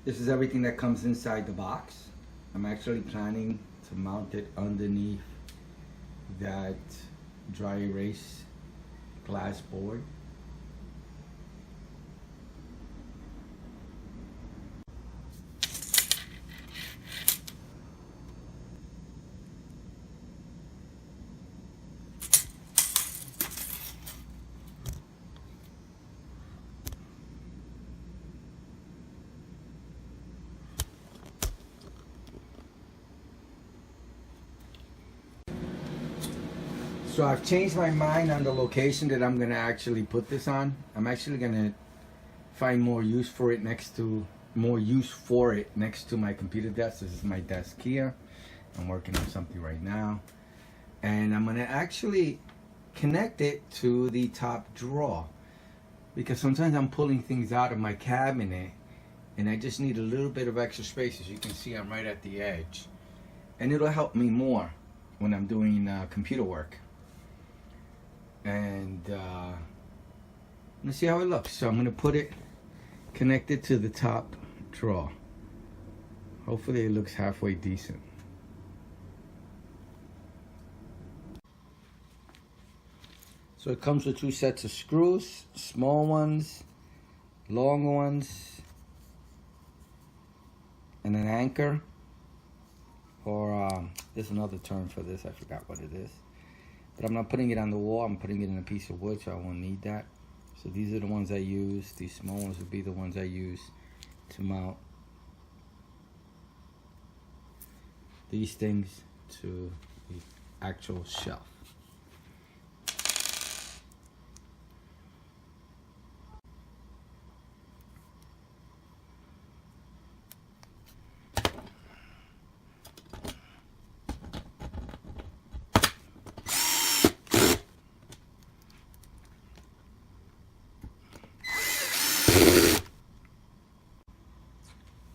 This is everything that comes inside the box. I'm actually planning to mount it underneath that dry erase glass board. So I've changed my mind on the location that I'm gonna actually put this on. I'm actually gonna find more use for it next to my computer desk. This is my desk here. I'm working on something right now, and I'm gonna actually connect it to the top drawer, because sometimes I'm pulling things out of my cabinet and I just need a little bit of extra space. As you can see, I'm right at the edge, and it'll help me more when I'm doing computer work. And let's see how it looks. So I'm going to put it connected to the top drawer. Hopefully it looks halfway decent. So it comes with two sets of screws, small ones, long ones, and an anchor. Or there's another term for this, I forgot what it is. But I'm not putting it on the wall, I'm putting it in a piece of wood, so I won't need that. So these are the ones I use. These small ones would be the ones I use to mount these things to the actual shelf.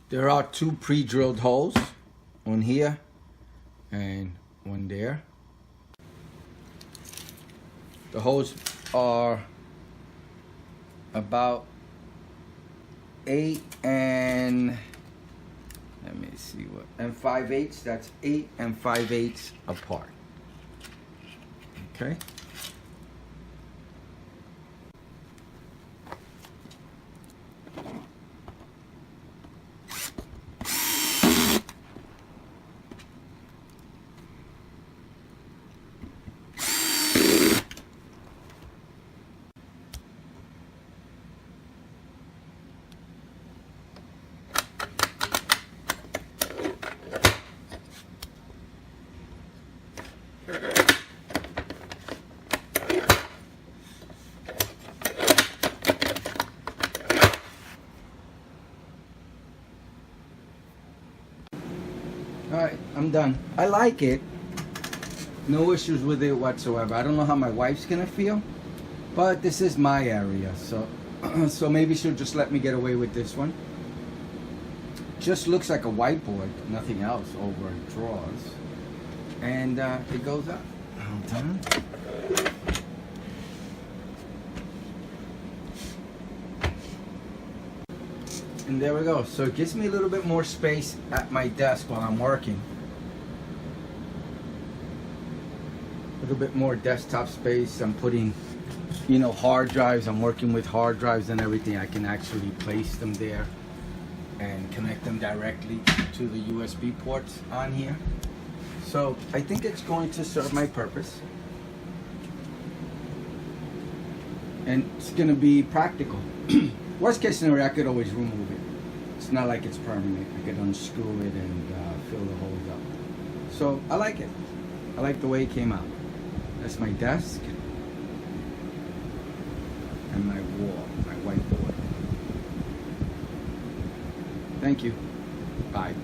There are two pre-drilled holes, one here and one there. The holes are about 8 and 5/8. That's 8 and 5/8 apart. Okay. Alright, I'm done. I like it. No issues with it whatsoever. I don't know how my wife's gonna feel, but this is my area, so so maybe she'll just let me get away with this one. Just looks like a whiteboard, nothing else, over drawers. And it goes up. Hold on. And there we go. So it gives me a little bit more space at my desk while I'm working. A little bit more desktop space. I'm putting, hard drives. I'm working with hard drives and everything. I can actually place them there and connect them directly to the USB ports on here. So I think it's going to serve my purpose. And it's going to be practical. Worst case scenario, I could always remove it. It's not like it's permanent. I could unscrew it and fill the holes up. So I like it. I like the way it came out. That's my desk and my wall, my whiteboard. Thank you. Bye.